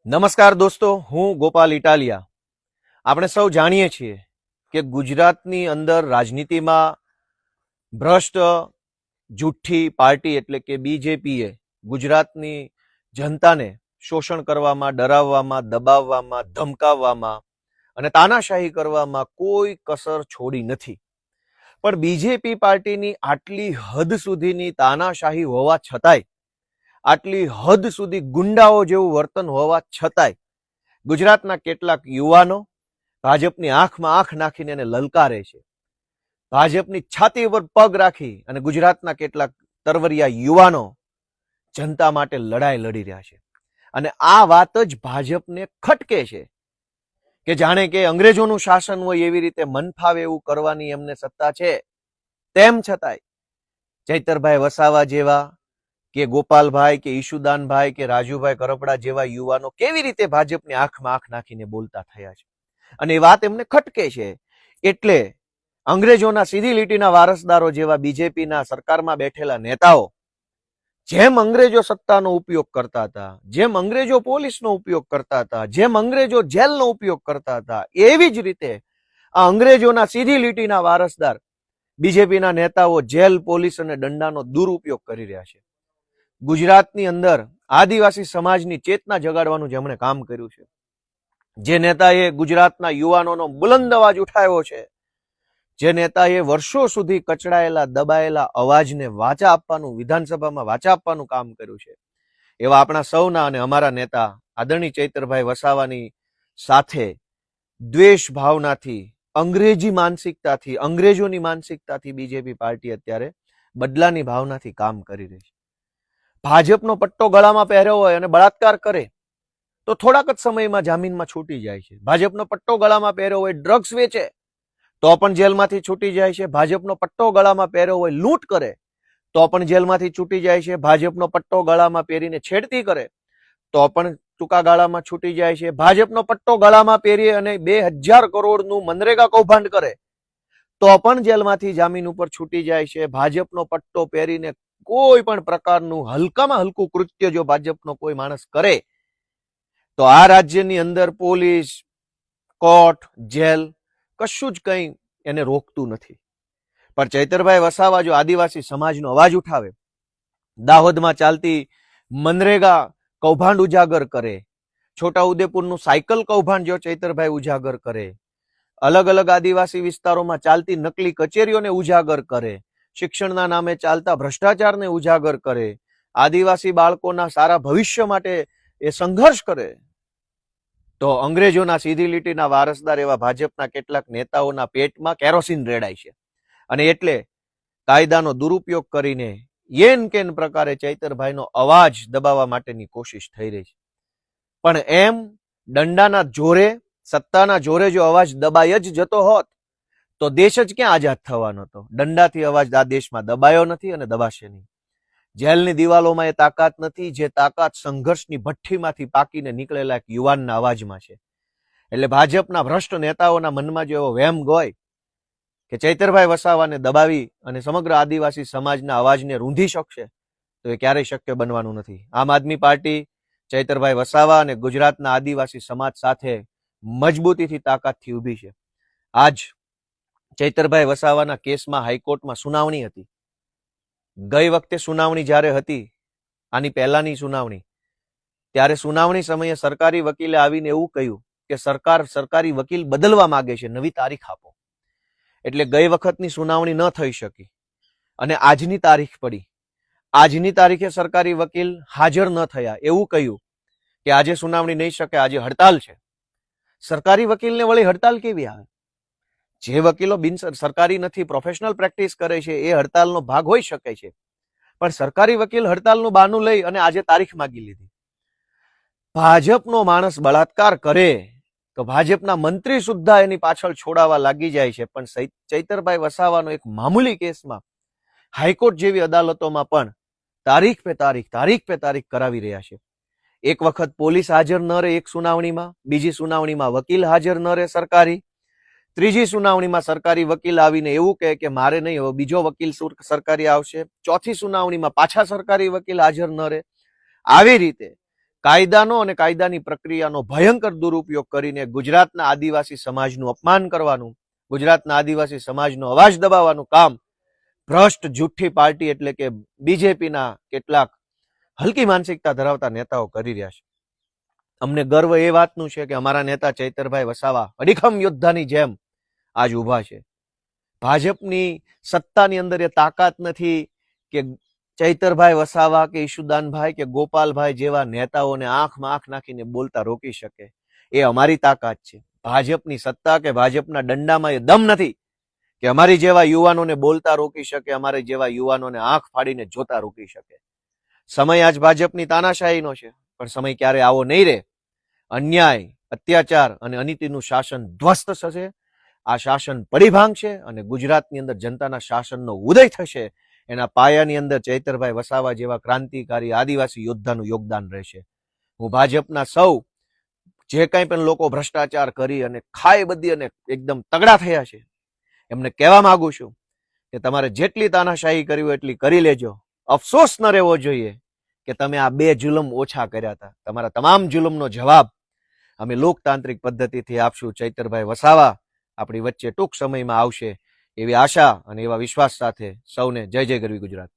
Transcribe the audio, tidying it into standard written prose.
નમસ્કાર દોસ્તો, હું ગોપાલ ઇટાલિયા. આપણે સૌ જાણીએ છીએ કે ગુજરાતની અંદર રાજનીતિમાં ભ્રષ્ટ જુઠ્ઠી પાર્ટી એટલે કે બીજેપીએ ગુજરાતની જનતાને શોષણ કરવામાં, ડરાવવામાં, દબાવવામાં, ધમકાવવામાં અને તાનાશાહી કરવામાં કોઈ કસર છોડી નથી. પણ બીજેપી પાર્ટીની આટલી હદ સુધીની તાનાશાહી હોવા છતાંય, આટલી હદ સુધી ગુંડાઓ જેવું વર્તન હોવા છતાંય ગુજરાતના કેટલાક યુવાનો ભાજપની આંખમાં આંખ નાખીને એને લલકારે છે. ભાજપની છાતી ઉપર પગ રાખી અને ગુજરાતના કેટલાક તરવરિયા યુવાનો જનતા માટે લડાઈ લડી રહ્યા છે. અને આ વાત જ ભાજપને ખટકે છે કે જાણે કે અંગ્રેજોનું શાસન હોય એવી રીતે મન ફાવે એવું કરવાની એમને સત્તા છે. તેમ છતાંય ચૈતરભાઈ વસાવા જેવા કે ગોપાલભાઈ કે ઈશુદાનભાઈ કે રાજુભાઈ કરપડા જેવા યુવાનો કેવી રીતે ભાજપની આંખમાં આંખ નાખીને બોલતા થયા છે અને એ વાત એમને ખટકે છે. એટલે અંગ્રેજોના સીધી લીટીના વારસદારો જેવા બીજેપીના સરકારમાં બેઠેલા નેતાઓ જેમ અંગ્રેજો સત્તાનો ઉપયોગ કરતા હતા, જેમ અંગ્રેજો પોલીસનો ઉપયોગ કરતા હતા, જેમ અંગ્રેજો જેલનો ઉપયોગ કરતા હતા, એવી જ રીતે આ અંગ્રેજોના સીધી લીટીના વારસદાર બીજેપીના નેતાઓ જેલ, પોલીસ અને દંડાનો દુરુપયોગ કરી રહ્યા છે. ગુજરાતની અંદર આદિવાસી સમાજની ચેતના જગાડવાનું જેમણે કામ કર્યું છે, જે નેતાએ ગુજરાતના યુવાનોનો બુલંદ અવાજ ઉઠાવ્યો છે, જે નેતાએ વર્ષો સુધી કચડાયેલા, દબાયેલા અવાજને વાચા આપવાનું, વિધાનસભામાં વાચા આપવાનું કામ કર્યું છે, એવા આપણા સૌના અને અમારા નેતા આદરણીય ચૈતરભાઈ વસાવાની સાથે દ્વેષ ભાવનાથી, અંગ્રેજી માનસિકતાથી, અંગ્રેજોની માનસિકતાથી બીજેપી પાર્ટી અત્યારે બદલાની ભાવનાથી કામ કરી રહી છે. ભાજપનો પટ્ટો ગળામાં પહેર્યો હોય અને બળાત્કાર કરે તો થોડાક જ સમયમાં જામીનમાં છૂટી જાય છે. ભાજપનો પટ્ટો ગળામાં પહેર્યો હોય, ડ્રગ્સ વેચે તો પણ જેલમાંથી છૂટી જાય છે. ભાજપનો પટ્ટો ગળામાં પહેર્યો હોય, લૂંટ કરે તો પણ જેલમાંથી છૂટી જાય છે. ભાજપનો પટ્ટો ગળામાં પહેરીને છેડતી કરે તો પણ ટૂંકા ગાળામાં છૂટી જાય છે. ભાજપનો પટ્ટો ગળામાં પહેરી અને 2000 કરોડનું મનરેગા કૌભાંડ કરે તો પણ જેલમાંથી જામીન ઉપર છૂટી જાય છે. ભાજપનો પટ્ટો પહેરીને કોઈ પણ પ્રકારનું હલકામાં હલકું કૃત્ય જો ભાજપનો કોઈ માણસ કરે તો આ રાજ્યની અંદર પોલીસ, કોર્ટ, જેલ કશું જ કંઈ એને રોકતું નથી. પણ ચૈતરભાઈ વસાવા જો આદિવાસી સમાજનો અવાજ ઉઠાવે, દાહોદમાં ચાલતી મનરેગા કૌભાંડ ઉજાગર કરે, છોટાઉદેપુરનું સાયકલ કૌભાંડ જો ચૈતરભાઈ ઉજાગર કરે, અલગ અલગ આદિવાસી વિસ્તારોમાં ચાલતી નકલી કચેરીઓને ઉજાગર કરે, શિક્ષણના નામે ચાલતા ભ્રષ્ટાચારને ઉજાગર કરે, આદિવાસી બાળકોના સારા ભવિષ્ય માટે એ સંઘર્ષ કરે, તો અંગ્રેજોના સીધી લીટીના વારસદાર એવા ભાજપના કેટલાક નેતાઓના પેટમાં કેરોસીન રેડાય છે. અને એટલે કાયદાનો દુરુપયોગ કરીને યેન કેન પ્રકારે ચૈતરભાઈનો અવાજ દબાવવા માટેની કોશિશ થઈ રહી છે. પણ એમ દંડાના જોરે, સત્તાના જોરે જો અવાજ દબાઈ જ જતો હોત તો દેશ જ ક્યાં આઝાદ થવાનો હતો. દંડાથી અવાજ આ દેશમાં દબાયો નથી અને દબાશે નહીં. જેલની દિવાલોમાં એ તાકાત નથી, જે તાકાત સંઘર્ષની ભઠ્ઠીમાંથી પાકીને નીકળેલા એક યુવાનના અવાજમાં છે. એટલે ભાજપના ભ્રષ્ટ નેતાઓના મનમાં જો એવો વહેમ હોય કે ચૈતરભાઈ વસાવાને દબાવી અને સમગ્ર આદિવાસી સમાજના અવાજને રૂંધી શકશે તો એ ક્યારેય શક્ય બનવાનું નથી. આમ આદમી પાર્ટી ચૈતરભાઈ વસાવા અને ગુજરાતના આદિવાસી સમાજ સાથે મજબૂતીથી, તાકાતથી ઊભી છે. આજ ચૈતરભાઈ વસાવાના કેસમાં હાઈકોર્ટમાં સુનાવણી હતી. ગઈ વખતે સુનાવણી જ્યારે હતી, આની પહેલાની સુનાવણી, ત્યારે સુનાવણી સમયે સરકારી વકીલે આવીને એવું કહ્યું કે સરકાર સરકારી વકીલ બદલવા માંગે છે, નવી તારીખ આપો. એટલે ગઈ વખતની સુનાવણી ન થઈ શકી અને આજની તારીખ પડી. આજની તારીખે સરકારી વકીલ હાજર ન થયા, એવું કહ્યું કે આજે સુનાવણી નહીં શકે, આજે હડતાલ છે. સરકારી વકીલને વળી હડતાલ કેવી આવે? જે વકીલો બિન સરકારી નથી, પ્રોફેશનલ પ્રેક્ટિસ કરે છે, એ હડતાલનો ભાગ હોઈ શકે છે. પણ સરકારી વકીલ હડતાલનું બહાનું લઈ અને આજે તારીખ માંગી લીધી. ભાજપનો માણસ બળાત્કાર કરે તો ભાજપના મંત્રી સુદ્ધા એની પાછળ છોડાવવા લાગી જાય છે. પણ ચૈતરભાઈ વસાવાનો એક મામૂલી કેસમાં હાઈકોર્ટ જેવી અદાલતોમાં પણ તારીખ પે તારીખ કરાવી રહ્યા છે. એક વખત પોલીસ હાજર ન રહે એક સુનાવણીમાં, બીજી સુનાવણીમાં વકીલ હાજર ન રહે સરકારી, ત્રીજી સુનાવણીમાં સરકારી વકીલ આવીને એવું કહે કે મારે નહીં, હવે બીજો વકીલ સરકારી આવશે, ચોથી સુનાવણીમાં પાછા સરકારી વકીલ હાજર ન રહે. આવી રીતે કાયદાનો અને કાયદાની પ્રક્રિયાનો ભયંકર દુરુપયોગ કરીને ગુજરાતના આદિવાસી સમાજનું અપમાન કરવાનું, ગુજરાતના આદિવાસી સમાજનો અવાજ દબાવવાનું કામ ભ્રષ્ટ જુઠ્ઠી પાર્ટી એટલે કે બીજેપીના કેટલાક હલકી માનસિકતા ધરાવતા નેતાઓ કરી રહ્યા છે. અમને ગર્વ એ વાતનું છે કે અમારા નેતા ચૈતરભાઈ વસાવા અડીખમ યોદ્ધાની જેમ આજ ઊભા છે. ભાજપની સત્તાની અંદર એ તાકાત નથી કે ચૈતરભાઈ વસાવા કે ઈશુદાનભાઈ કે ગોપાલભાઈ જેવા નેતાઓને આંખમાં આંખ નાખીને બોલતા રોકી શકે. એ અમારી તાકાત છે. ભાજપની સત્તા કે ભાજપના દંડામાં એ દમ નથી કે અમારી જેવા યુવાનોને બોલતા રોકી શકે, અમારી જેવા યુવાનોને આંખ ફાડીને જોતા રોકી શકે. સમય આજ ભાજપની તાનાશાહીનો છે, પણ સમય ક્યારે આવો નહીં રહે. અન્યાય, અત્યાચાર અને અનીતિનું શાસન ધ્વસ્ત થશે. આ શાસન પડી ભાંગશે અને ગુજરાતની અંદર જનતાના શાસનનો ઉદય થશે. એના પાયાની અંદર ચૈતરભાઈ વસાવા જેવા ક્રાંતિકારી આદિવાસી યોદ્ધાનું યોગદાન રહેશે. હું ભાજપના સૌ જે કંઈ પણ લોકો ભ્રષ્ટાચાર કરી અને ખાઈ બધી અને એકદમ તગડા થયા છે એમને કહેવા માંગુ છું કે તમારે જેટલી તાનાશાહી કરી હોય એટલી કરી લેજો. અફસોસ ન રહેવો જોઈએ કે તમે આ 2 જુલમ ઓછા કર્યા હતા. તમારા તમામ જુલમનો જવાબ અમે લોકતાંત્રિક પદ્ધતિથી આપશું. ચૈતરભાઈ વસાવા આપણી વચ્ચે ટૂંક સમયમાં આવશે એવી આશા અને એવા વિશ્વાસ સાથે સૌને જય જય ગરવી ગુજરાત.